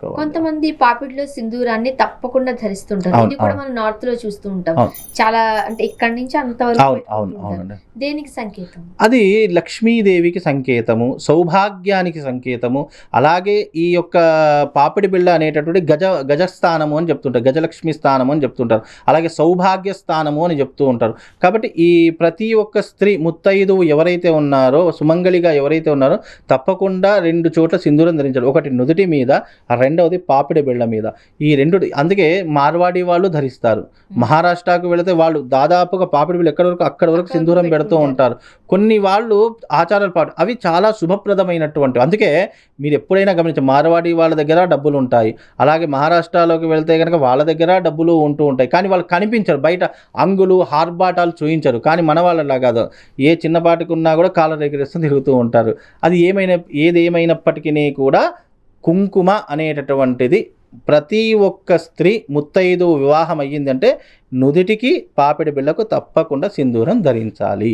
చేసుకోవాలి. కొంతమంది పాపిడిలో సింధూరాన్ని తప్పకుండా ధరిస్తుంటారు. ఇది కూడా మనం నార్త్ లో చూస్తూ ఉంటాం. చాలా అంటే ఇక్కడి నుంచి అంతవరకు అవునండి. దేనికి సంకేతం? అది లక్ష్మీదేవికి సంకేతము, సౌభాగ్యానికి సంకేతము. అలాగే ఈ యొక్క పాపిడి బిళ్ళ అనేటటువంటి గజస్థానము అని చెప్తుంటారు, గజలక్ష్మి స్థానము అని చెప్తుంటారు, అలాగే సౌభాగ్య స్థానము అని చెప్తూ ఉంటారు. కాబట్టి ఈ ప్రతి ఒక్క స్త్రీ ముత్తైదువు ఎవరైతే ఉన్నారో, సుమంగళిగా ఎవరైతే ఉన్నారో తప్పకుండా 2 చోట్ల సింధూరం ధరించారు. ఒకటి నుదుటి మీద, రెండవది పాపిడి బిళ్ళ మీద. ఈ 2 అందుకే మార్వాడి వాళ్ళు ధరిస్తారు. మహారాష్ట్రకు వెళితే వాళ్ళు దాదాపుగా పాపిడి బిళ్ళ అక్కడ వరకు సింధూరం పెడుతూ ఉంటారు. కొన్ని వాళ్ళు ఆచారాలు అవి చాలా శుభప్రదమైనటువంటి. అందుకే మీరు ఎప్పుడైనా గమనించి మార్వాడి వాళ్ళ దగ్గర డబ్బులు ఉంటాయి, అలాగే మహారాష్ట్రలోకి వెళ్తే కనుక వాళ్ళ దగ్గర డబ్బులు ఉంటూ ఉంటాయి. కానీ వాళ్ళు కనిపించరు, బయట అంగులు హార్బాటాలు చూయించరు. కానీ మన వాళ్ళలా కాదు, ఏ చిన్నపాటికి ఉన్నా కూడా కాళ్ళ ఎగిరేస్తూ తిరుగుతూ ఉంటారు. అది ఏదేమైనప్పటికీ కూడా కుంకుమ అనేటటువంటిది ప్రతి ఒక్క స్త్రీ ముత్తైదు వివాహం అయ్యిందంటే నుదిటికి పాపిడి బిళ్ళకు తప్పకుండా సింధూరం ధరించాలి.